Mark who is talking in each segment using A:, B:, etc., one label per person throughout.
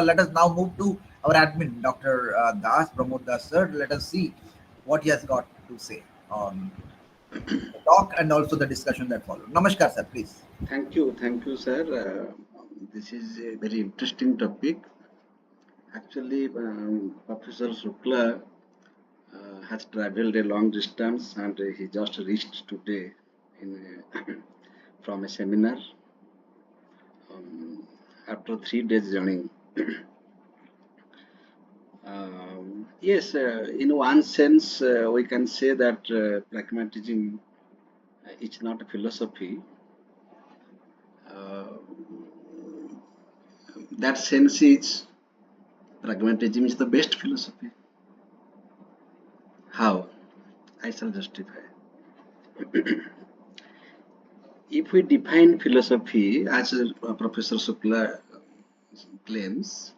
A: Let us now move to our admin, Dr. Das, Pramod Das sir. Let us see what he has got to say on the talk and also the discussion that followed. Namaskar, sir, please.
B: Thank you, sir. This is a very interesting topic. Actually, Professor Shukla has traveled a long distance and he just reached today in from a seminar after 3 days journey. Yes, in one sense, we can say that pragmatism is not a philosophy. Uh, that sense is pragmatism is the best philosophy. How? I shall justify. If we define philosophy as Professor Shukla claims,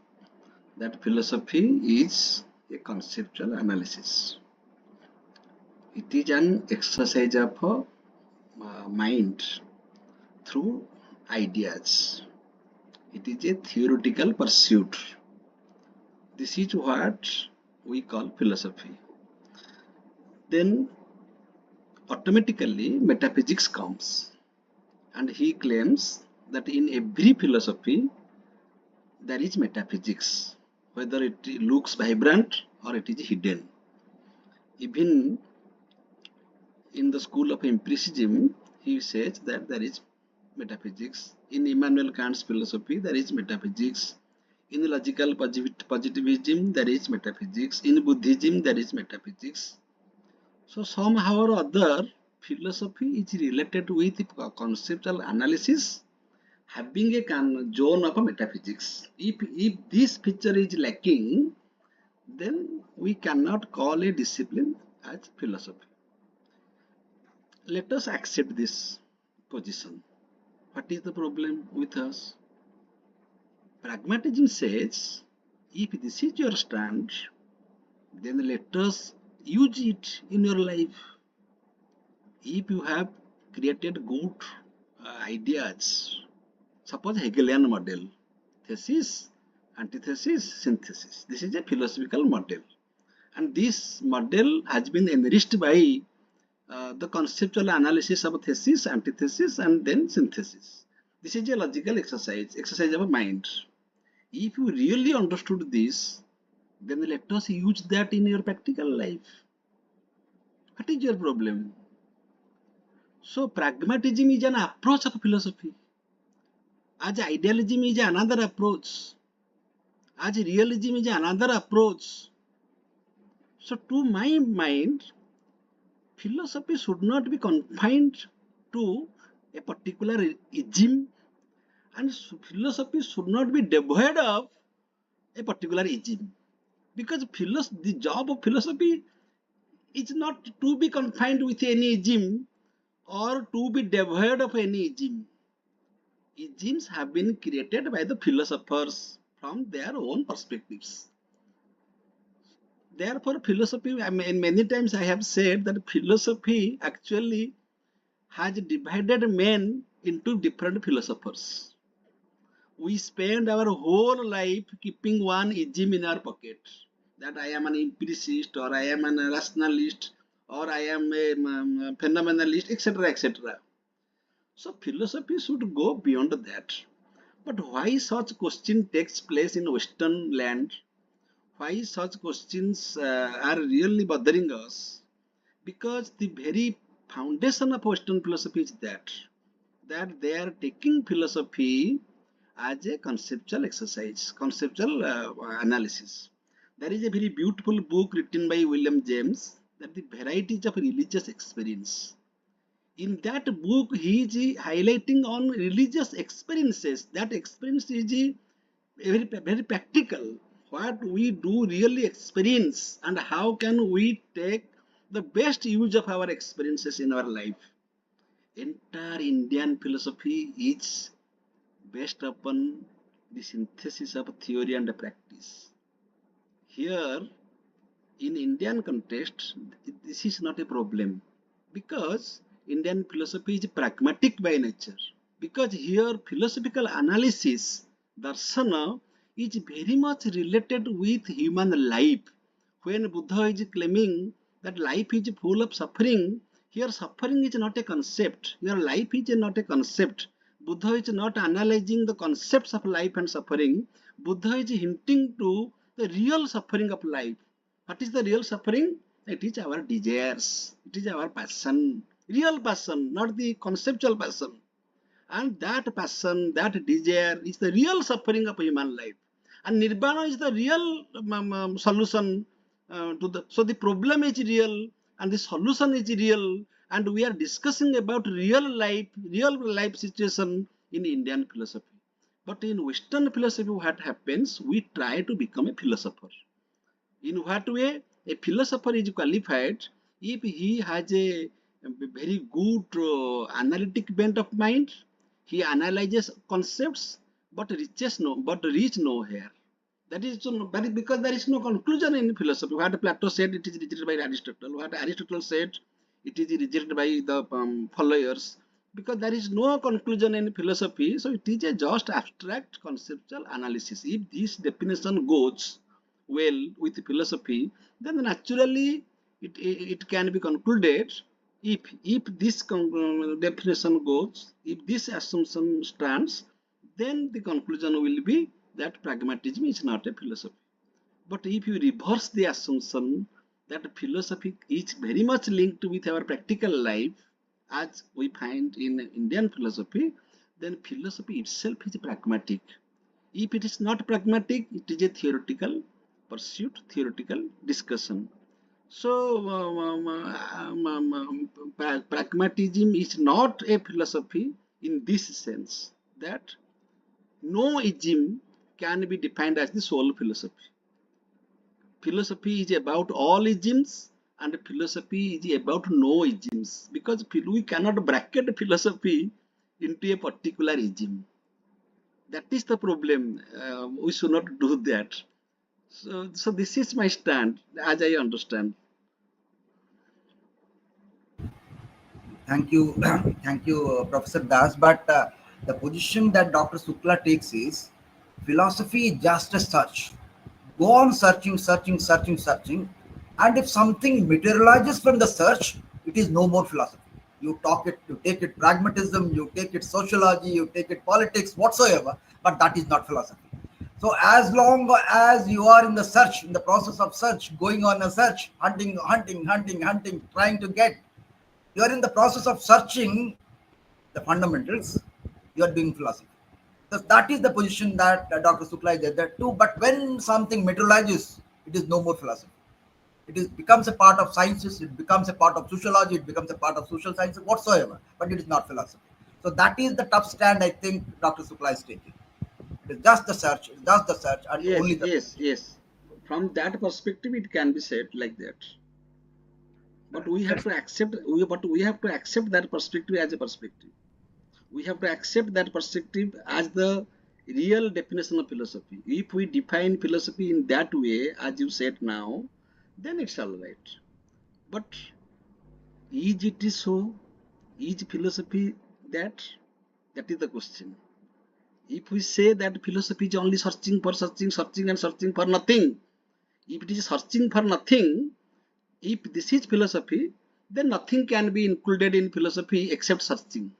B: that philosophy is a conceptual analysis. It is an exercise of mind through ideas. It is a theoretical pursuit. This is what we call philosophy. Then automatically metaphysics comes, and he claims that in every philosophy there is metaphysics, whether it looks vibrant or it is hidden. Even in the school of empiricism, he says that there is metaphysics. In Immanuel Kant's philosophy, there is metaphysics. In logical positivism, there is metaphysics. In Buddhism, there is metaphysics. So somehow or other, philosophy is related with conceptual analysis having a zone of a metaphysics. If this feature is lacking, then we cannot call a discipline as philosophy. Let us accept this position. What is the problem with us? Pragmatism says, if this is your stand, then let us use it in your life. If you have created good ideas, suppose Hegelian model, thesis, antithesis, synthesis. This is a philosophical model. And this model has been enriched by the conceptual analysis of thesis, antithesis, and then synthesis. This is a logical exercise of mind. If you really understood this, then let us use that in your practical life. What is your problem? So pragmatism is an approach of philosophy. As idealism is another approach. As realism is another approach. So to my mind, philosophy should not be confined to a particular ism, and philosophy should not be devoid of a particular ism. Because the job of philosophy is not to be confined with any ism or to be devoid of any ism. Isms have been created by the philosophers from their own perspectives. Therefore, philosophy, I mean, many times I have said that philosophy actually has divided men into different philosophers. We spend our whole life keeping one ism in our pocket, that I am an empiricist, or I am a rationalist, or I am a phenomenalist, etc., etc. So philosophy should go beyond that. But why such question takes place in Western land? Why such questions are really bothering us? Because the very foundation of Western philosophy is that they are taking philosophy as a conceptual exercise, conceptual analysis. There is a very beautiful book written by William James, that the varieties of religious experience. In that book, he is highlighting on religious experiences. That experience is very practical. What we do really experience, and how can we take the best use of our experiences in our life. Entire Indian philosophy is based upon the synthesis of theory and practice. Here, in Indian context, this is not a problem, because Indian philosophy is pragmatic by nature. Because here philosophical analysis, darsana, is very much related with human life. When Buddha is claiming that life is full of suffering, here suffering is not a concept. Your life is not a concept. Buddha is not analyzing the concepts of life and suffering. Buddha is hinting to the real suffering of life. What is the real suffering? It is our desires. It is our passion. Real passion, not the conceptual passion. And that passion, that desire is the real suffering of human life. And nirvana is the real solution to the. So the problem is real and the solution is real. And we are discussing about real life situation in Indian philosophy. But in Western philosophy, what happens? We try to become a philosopher. In what way? A philosopher is qualified if he has a very good analytic bent of mind. He analyzes concepts, but reach nowhere. That is because there is no conclusion in philosophy. What Plato said, it is rejected by Aristotle. What Aristotle said, it is rejected by the followers. Because there is no conclusion in philosophy, so it is a just abstract conceptual analysis. If this definition goes well with philosophy, then naturally it can be concluded. If this definition goes, if this assumption stands, then the conclusion will be that pragmatism is not a philosophy. But if you reverse the assumption that philosophy is very much linked with our practical life, as we find in Indian philosophy, then philosophy itself is pragmatic. If it is not pragmatic, it is a theoretical pursuit, theoretical discussion. So, pragmatism is not a philosophy in this sense that no ism can be defined as the sole philosophy. Philosophy is about all isms and philosophy is about no isms, because we cannot bracket philosophy into a particular ism. That is the problem. We should not do that. So this is my stand as I understand.
A: Thank you, thank you, Professor Das. But the position that Dr. Sukla takes is philosophy is just a search. Go on searching, searching, searching, searching, and if something materializes from the search, it is no more philosophy. You talk it, you take it pragmatism, you take it sociology, you take it politics, whatsoever, but that is not philosophy. So as long as you are in the search, in the process of search, going on a search, hunting, hunting, hunting, hunting, trying to get, you are in the process of searching the fundamentals, you are doing philosophy. So that is the position that Dr. Sukla is there too. But when something materializes, it is no more philosophy. Becomes a part of sciences, it becomes a part of sociology, it becomes a part of social sciences, whatsoever, but it is not philosophy. So that is the tough stand I think Dr. Sukla is taking. It is just the search, it's just the search, and
B: Yes,
A: only the
B: yes, yes. From that perspective, it can be said like that. But we have
C: Just
B: to accept. But we have to accept that perspective as a perspective. We have to accept that perspective as the real definition of philosophy. If we define philosophy in that way, as you said now, then it's all right. But is it so? Is philosophy that? That is the question. If we say that philosophy is only searching for searching, searching and searching for nothing, if it is searching for nothing, if this is philosophy, then nothing can be included in philosophy except searching.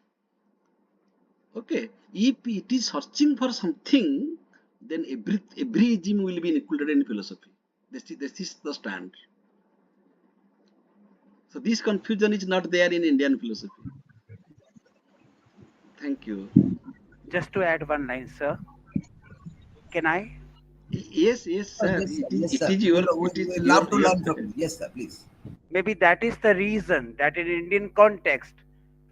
B: Okay, if it is searching for something, then every ism will be included in philosophy. This is the stand. So this confusion is not there in Indian philosophy. Thank you.
C: just to add one line, sir. Can I?
B: Yes, yes, sir.
A: yes, sir. Yes,
B: It
A: sir.
B: is
A: We
B: your
A: will,
B: it
A: we
B: is
A: will love to
B: your
A: learn from you. Yes, sir. Please.
C: Maybe that is the reason that in Indian context,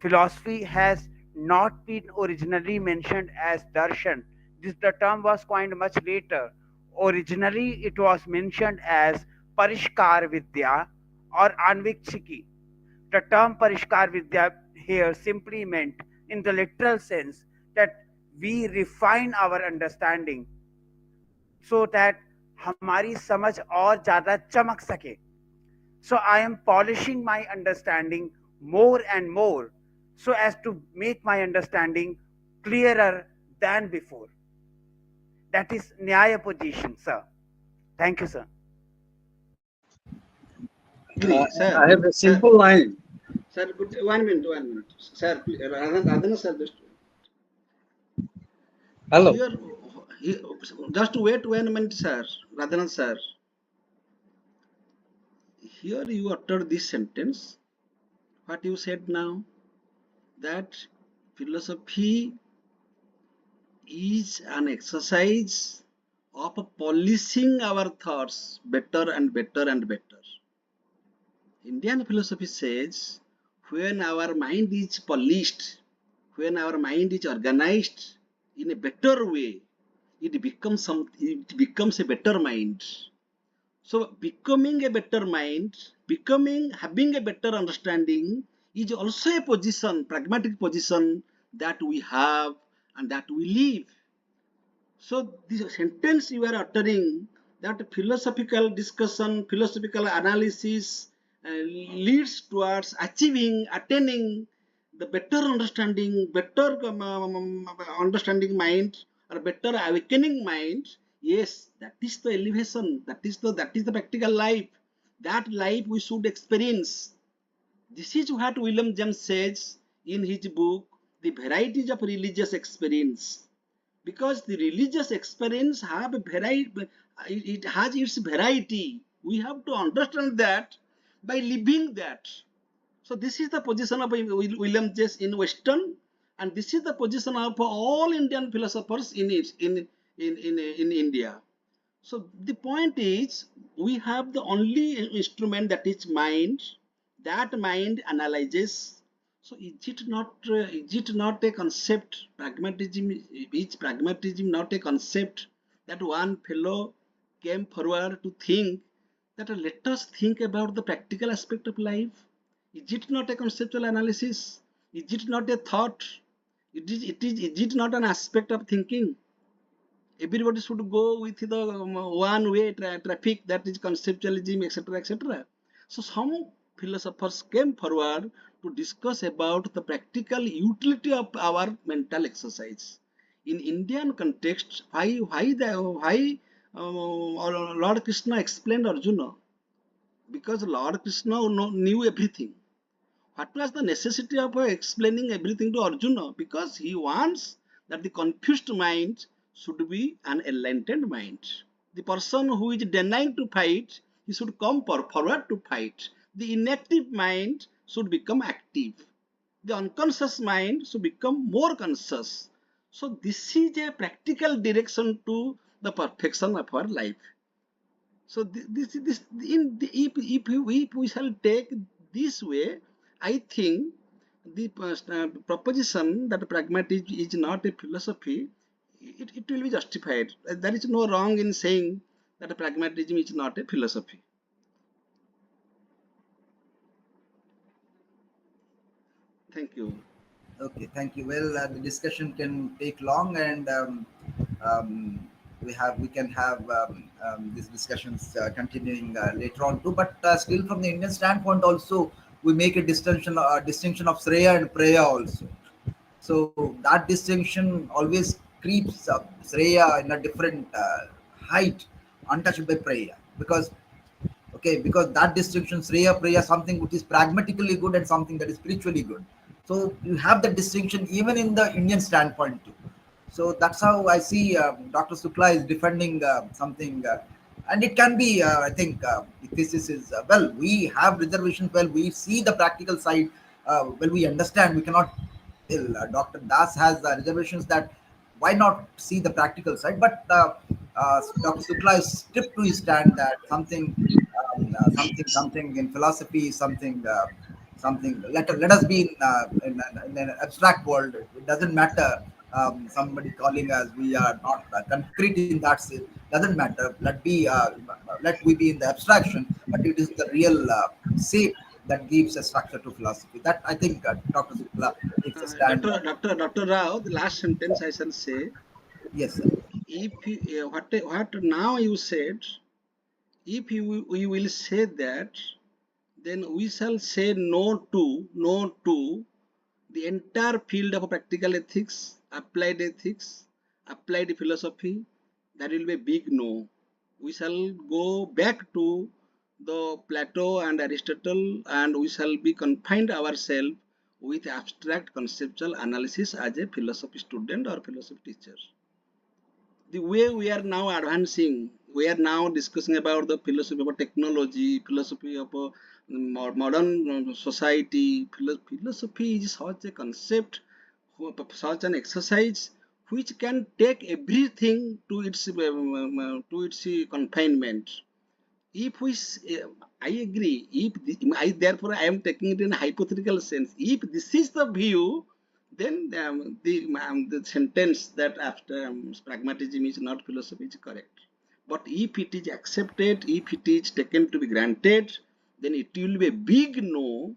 C: philosophy has not been originally mentioned as darshan. The term was coined much later. Originally, it was mentioned as Parishkar Vidya or Anvikshiki. The term Parishkar Vidya here simply meant, in the literal sense, that we refine our understanding so that हमारी समझ और ज़्यादा चमक सके. So I am polishing my understanding more and more so as to make my understanding clearer than before. That is Nyaya position, sir. Thank you, sir.
B: Agree, sir.
D: I have a
B: Sir,
D: simple line.
B: sir, good, 1 minute, 1 minute. Sir, Radhana, sir,
D: Hello.
B: here, here, just wait 1 minute, sir. Radhana, sir. Here you uttered this sentence. What you said now, that philosophy is an exercise of polishing our thoughts better and better and better. Indian philosophy says when our mind is polished, when our mind is organized in a better way, it becomes a better mind. So becoming a better mind, having a better understanding is also a position, pragmatic position that we have and that we live. So this sentence you are uttering, that philosophical discussion, philosophical analysis leads towards achieving, attaining the better understanding, better understanding mind, or better awakening mind. Yes, that is the elevation. That is the practical life. That life we should experience. This is what William James says in his book, The Varieties of Religious Experience. Because the religious experience have a variety, it has its variety. We have to understand that by living that. So this is the position of William James in Western, and this is the position of all Indian philosophers in India. So the point is, we have the only instrument, that is mind. That mind analyzes. So is it not a concept? Pragmatism, is pragmatism not a concept that one fellow came forward to think that let us think about the practical aspect of life? Is it not a conceptual analysis? Is it not a thought? Is it not an aspect of thinking? Everybody should go with the one way traffic, that is conceptualism, etc., etc. So some philosophers came forward to discuss about the practical utility of our mental exercise in Indian context. Why Lord Krishna explained Arjuna? Because Lord Krishna knew everything. What was the necessity of explaining everything to Arjuna? Because he wants that the confused mind should be an enlightened mind. The person who is denying to fight, he should come forward to fight. The inactive mind should become active. The unconscious mind should become more conscious. So this is a practical direction to the perfection of our life. So this in the, if we shall take this way, I think the proposition that pragmatism is not a philosophy, it will be justified. There is no wrong in saying that pragmatism is not a philosophy. Thank you.
A: Okay, thank you. Well, the discussion can take long, and um, we can have these discussions continuing later on too. But still, from the Indian standpoint, also we make a distinction of Sreya and Preya also. So that distinction always creeps up Sreya in a different height, untouched by Preya, because okay, because that distinction, Sreya Preya, something which is pragmatically good and something that is spiritually good. So you have the distinction even in the Indian standpoint too. So that's how I see Dr. Sukla is defending something, and it can be, I think, if this is well, we have reservations. Well, we see the practical side. Well, we understand. We cannot. Well, Dr. Das has reservations that why not see the practical side, but Dr. Sukla is stripped to his stand that something in philosophy, something. Let us be in an abstract world. It doesn't matter. Somebody calling us, we are not concrete in that sense. Doesn't matter. Let we be in the abstraction, but it is the real shape that gives a structure to philosophy. That I think Dr. Sukla takes a stand.
B: Dr. Rao, the last sentence I shall say,
A: Yes, sir.
B: if you, what now you said, if we will say that, then we shall say no to the entire field of practical ethics, applied philosophy, that will be a big no. We shall go back to the Plato and Aristotle, and we shall be confined ourselves with abstract conceptual analysis as a philosophy student or philosophy teacher. The way we are now advancing, we are now discussing about the philosophy of technology, philosophy of modern society. Philosophy is such a concept, such an exercise which can take everything to its confinement. If I agree. If therefore I am taking it in a hypothetical sense. If this is the view, then the sentence that after pragmatism is not philosophy is correct. But if it is accepted, if it is taken to be granted, then it will be a big no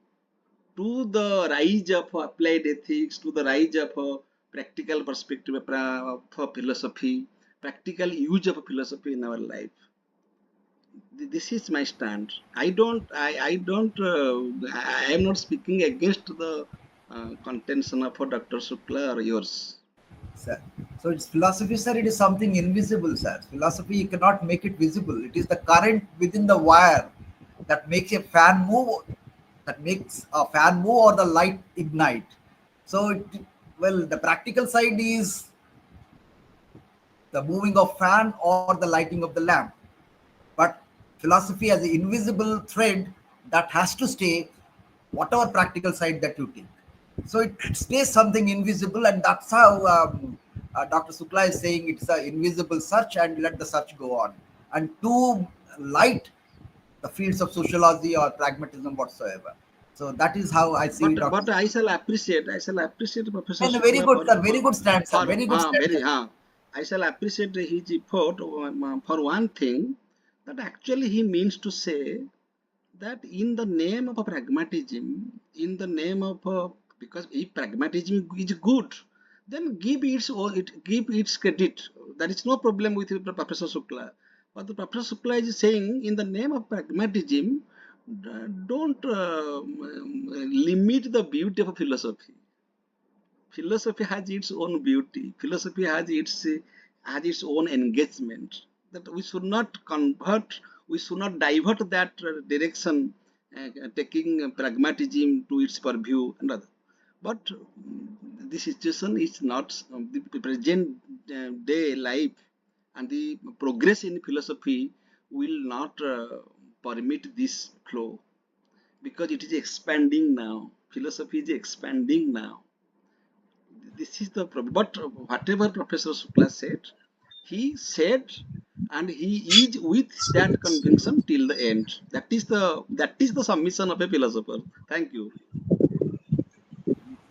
B: to the rise of applied ethics, to the rise of practical perspective for philosophy, practical use of philosophy in our life. This is my stand. I am not speaking against the contention of Dr. Shukla or yours.
A: Sir. So it's philosophy, sir. It is something invisible, sir. Philosophy, you cannot make it visible. It is the current within the wire that makes a fan move, that makes a fan move or the light ignite. So, well, the practical side is the moving of fan or the lighting of the lamp. But philosophy has an invisible thread that has to stay, whatever practical side that you take. So it stays something invisible, and that's how Dr. Sukla is saying it's an invisible search, and let the search go on. And to light the fields of sociology or pragmatism whatsoever. So that is how I see Dr.
B: But I shall appreciate Professor
A: And very
B: Shukla
A: good, sir. Very good stand, sir.
B: for
A: Very good stand,
B: very
A: sir.
B: I shall appreciate his effort for one thing, that actually he means to say that in the name of a pragmatism, in the name of because if pragmatism is good, then give its credit. There is no problem with Professor Shukla. But the Professor Shukla is saying, in the name of pragmatism, don't limit the beauty of philosophy. Philosophy has its own beauty. Philosophy has its own engagement. That we should not convert, we should not divert that direction, taking pragmatism to its purview and other. But the situation is not the present day life, and the progress in philosophy will not permit this flow, because it is expanding now. Philosophy is expanding now. This is the problem. But whatever Professor Shukla said, and he is with that conviction till the end. That is the submission of a philosopher. Thank you.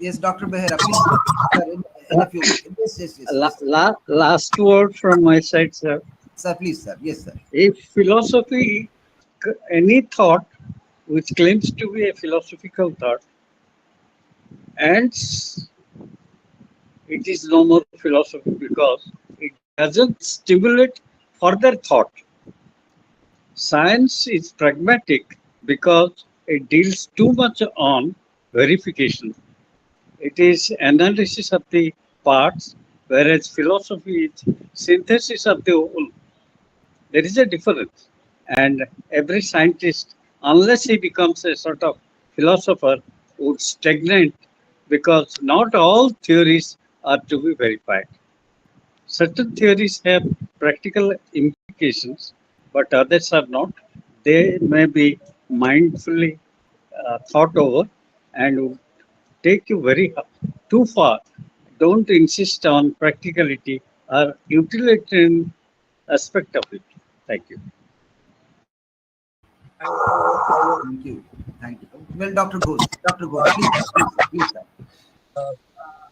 A: Yes, Dr. Behera, please go. Sir, in
D: Uh,
A: a few. Yes, yes, yes, yes, sir.
D: Last word from my side, sir.
A: Sir, please, sir. Yes, sir.
D: If philosophy, any thought which claims to be a philosophical thought, and it is no more philosophy because it doesn't stimulate further thought. Science is pragmatic because it deals too much on verification. It is analysis of the parts, whereas philosophy is synthesis of the whole. There is a difference. And every scientist, unless he becomes a sort of philosopher, would stagnate because not all theories are to be verified. Certain theories have practical implications, but others are not. They may be mindfully thought over and would take you very too far. Don't insist on practicality or utilitarian aspect of it. Thank you.
A: Thank you. Thank you. Well, Dr. Ghosh. Dr. Ghosh, please, sir. Please, sir. Please, sir.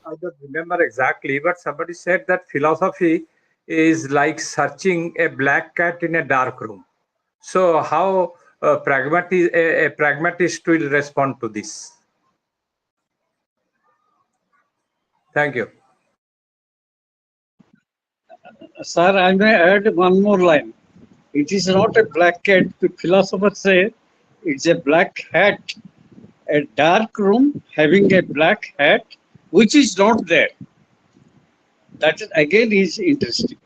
E: I don't remember exactly, but somebody said that philosophy is like searching a black cat in a dark room. So, how a pragmatist will respond to this? Thank you.
D: Sir, I may add one more line. It is not a black cat. The philosophers say it's a black hat, a dark room having a black hat, which is not there. That again is interesting.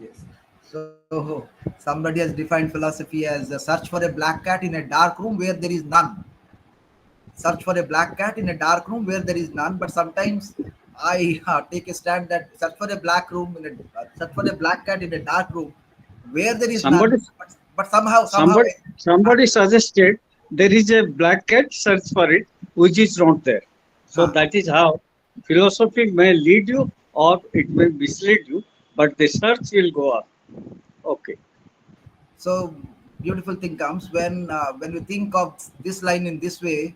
A: Yes. So somebody has defined philosophy as a search for a black cat in a dark room where there is none. Search for a black cat in a dark room where there is none. But sometimes I take a stand that search for a black cat in a dark room where there is
D: Somebody,
A: none. But somehow,
D: somebody, somebody suggested there is a black cat. Search for it, which is not there. So
A: huh.
D: that is how philosophy may lead you or it may mislead you, but the search will go up. Okay.
A: So beautiful thing comes when we think of this line in this way.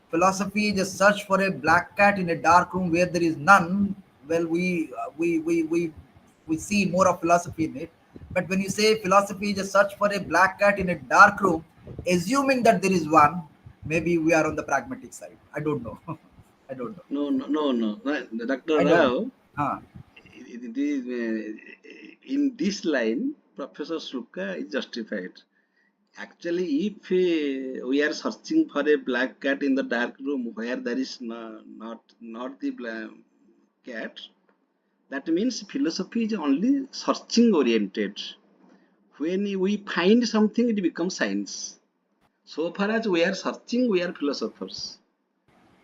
A: Philosophy is a search for a black cat in a dark room where there is none. Well, we see more of philosophy in it. But when you say philosophy is a search for a black cat in a dark room, assuming that there is one, maybe we are on the pragmatic side. I don't know. I don't know.
B: No, no, no, no. Dr.
A: I don't know.
B: Rao,
A: Huh.
B: in this line, Professor Suka is justified. Actually, if we are searching for a black cat in the dark room where there is not the black cat, that means philosophy is only searching oriented. When we find something, it becomes science. So far as we are searching, we are philosophers.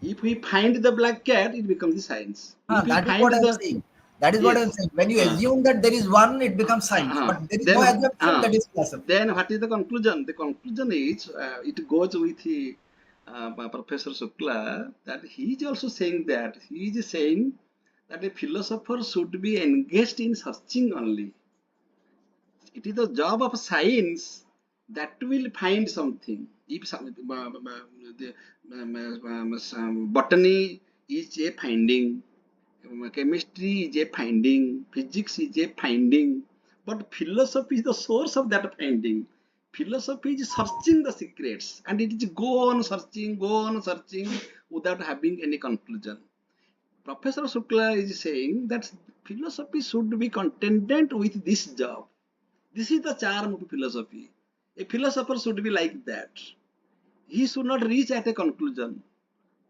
B: If we find the black cat, it becomes the science. If we
A: That is
B: find
A: what I'm
B: the
A: saying. That is what I'm
B: yes,
A: saying. When you
B: uh,
A: assume that there is one, it becomes science. But there is no assumption, that is philosophy.
B: then what is the conclusion? The conclusion is it goes with Professor Shukla that he is also saying that he is saying that a philosopher should be engaged in searching only. It is the job of science that will find something. If botany is a finding, chemistry is a finding, physics is a finding, but philosophy is the source of that finding. Philosophy is searching the secrets, and it is go on searching without having any conclusion. Professor Shukla is saying that philosophy should be contented with this job. This is the charm of philosophy. A philosopher should be like that. He should not reach at a conclusion.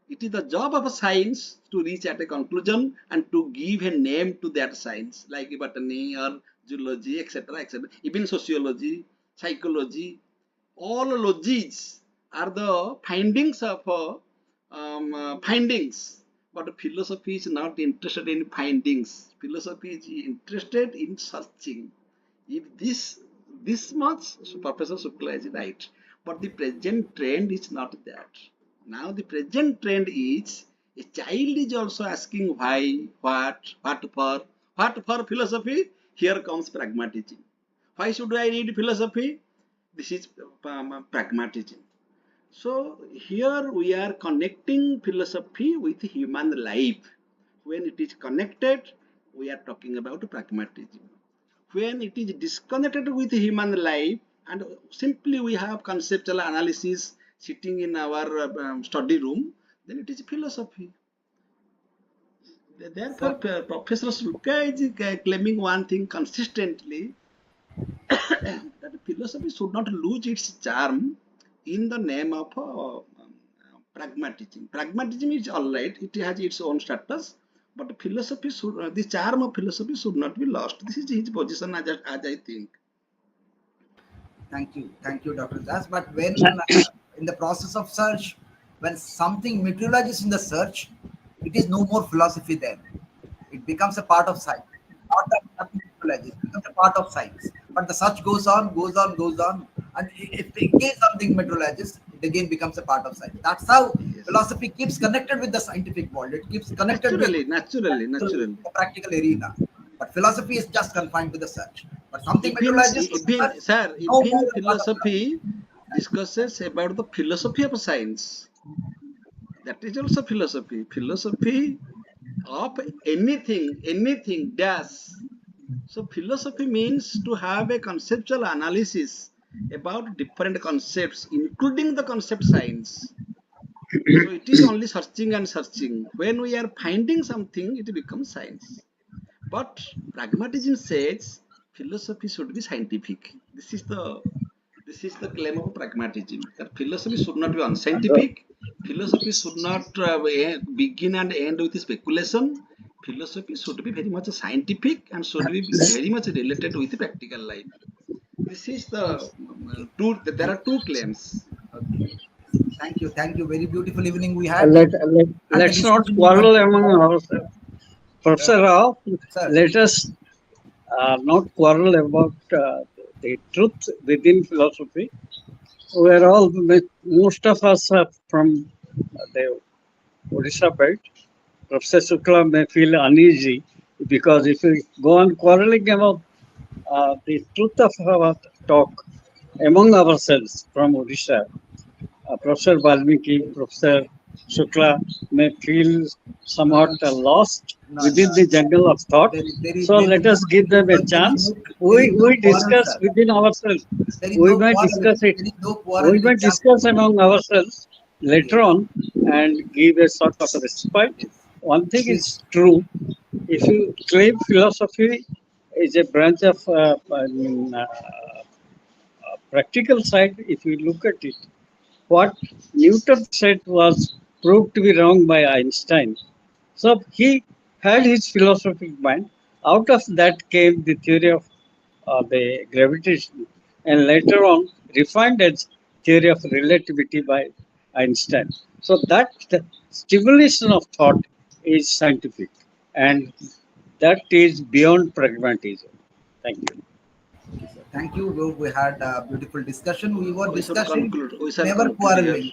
B: It is the job of a science to reach at a conclusion and to give a name to that science, like botany or zoology, etc., etc. Even sociology, psychology, all logies are the findings of findings. But philosophy is not interested in findings. Philosophy is interested in searching. If this much, so Professor Shukla is right, but the present trend is not that. Now the present trend is a child is also asking why, what for philosophy. Here comes pragmatism. Why should I read philosophy? This is pragmatism. So here we are connecting philosophy with human life. When it is connected, we are talking about pragmatism. When it is disconnected with human life and simply we have conceptual analysis sitting in our study room, then it is philosophy. Therefore,
A: So
B: Professor Sluka is claiming one thing consistently that philosophy should not lose its charm in the name of pragmatism. Pragmatism is all right; it has its own status, but philosophy should, the charm of philosophy should not be lost. This is his position, as I think.
A: thank you, Dr. Das. But when in the process of search, when something materializes in the search, it is no more philosophy then. It becomes a part of science. Not that nothing materializes, it becomes a part of science. But the search goes on, and if again something materializes, it again becomes a part of science. That's how
B: Yes,
A: philosophy keeps connected with the scientific world. It keeps connected with
B: naturally.
A: the practical arena. But philosophy is just confined to the search. But something materializes to the
B: Even
A: search,
B: sir,
A: no more
B: even
A: a part of philosophy.
B: philosophy discusses about the philosophy of science. That is also philosophy. Philosophy of anything, dash. So philosophy means to have a conceptual analysis about different concepts, including the concept science. So it is only searching and searching. When we are finding something, it becomes science. But pragmatism says philosophy should be scientific. This is the claim of pragmatism, that philosophy should not be
D: And the,
B: unscientific. Philosophy should not begin and end with speculation. philosophy should be very much scientific and should be very much related with practical life. This is the
A: Okay.
B: two. There
A: Thank
B: are two claims.
A: Okay. Thank you. Thank you. Very beautiful evening we had the
D: Let's not
A: discussion will
D: quarrel
A: continue
D: among
A: now.
D: ourselves.
A: Uh,
D: Professor Rao,
A: sir,
D: let us not quarrel about the truth within philosophy. We are all, most of us are from the Odisha belt. Professor Shukla may feel uneasy because if we go on quarreling about the truth of our talk among ourselves from Odisha, Professor Valmiki, Professor Shukla may feel somewhat lost
A: no,
D: within
A: no.
D: the jungle of thought. So
A: There is
D: let us give them a chance. We
A: quarrel,
D: discuss
A: sir.
D: within ourselves.
A: There is
D: We
A: no
D: may
A: quarrel.
D: discuss it.
A: There is no quarrel.
D: We
A: It is
D: may
A: just
D: discuss among ourselves
A: yes,
D: later on and give a sort of respite.
A: yes.
D: One thing
A: It is
D: is true. If you claim philosophy is a branch of practical side, if you look at it, what Newton said was proved to be wrong by Einstein. So he had his philosophic mind. Out of that came the theory of the gravitation, and later on refined as theory of relativity by Einstein. So that the stimulation of thought is scientific, and that is beyond pragmatism. Thank you.
A: okay, sir. Thank you. We had a beautiful discussion. We were
B: We should
A: discussing,
B: conclude. We shall
A: never
B: conclude here.
A: quarreling.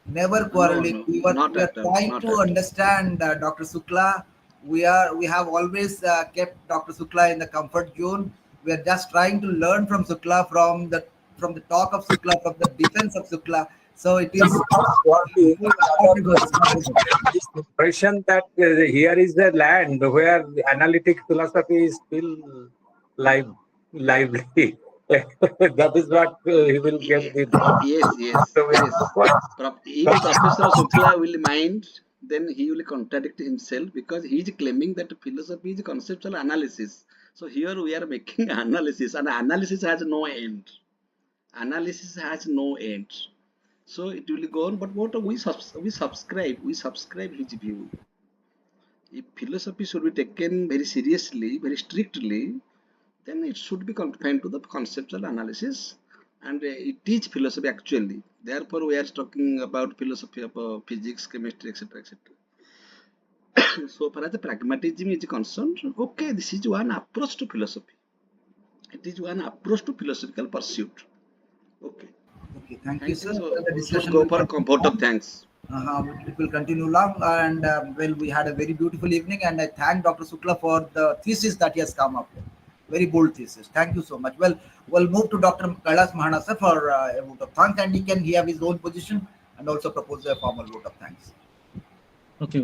A: Never
B: No,
A: quarreling.
B: no,
A: We
B: not
A: are
B: at all.
A: trying
B: Not
A: to
B: at all.
A: understand Dr. Sukla. We have always kept Dr. Sukla in the comfort zone. We are just trying to learn from Sukla, from the talk of Sukla, from the defense of Sukla. So it is
E: Quarreling,
A: what it was. What it was.
E: this impression that here is the land where analytic philosophy is still live, lively. That is what he will get the thought.
B: Yes, yes,
E: So we
B: yes. If Professor Shukla will mind, then he will contradict himself because he is claiming that philosophy is conceptual analysis. So here we are making analysis, and analysis has no end. Analysis has no end. So it will go on. But what we subscribe his view. If philosophy should be taken very seriously, very strictly, then it should be confined to the conceptual analysis, and it is philosophy actually. Therefore we are talking about philosophy of physics, chemistry, etc., etc. So far as the pragmatism is concerned, okay, this is one approach to philosophy. It is one approach to philosophical pursuit. Okay,
A: Okay, thank you,
B: thank you.
A: sir.
B: So
A: Well, the
B: we should
A: discussion
B: go
A: will
B: for a
A: continue
B: vote of
A: on.
B: thanks.
A: It will continue long, and well, we had a very beautiful evening, and I thank Dr. Sukla for the thesis that he has come up with. Very bold thesis. Thank you so much. Well, we'll move to Dr. Kailas Mahana sir for a vote of thanks, and he have his own position and also propose a formal vote of thanks.
F: Okay.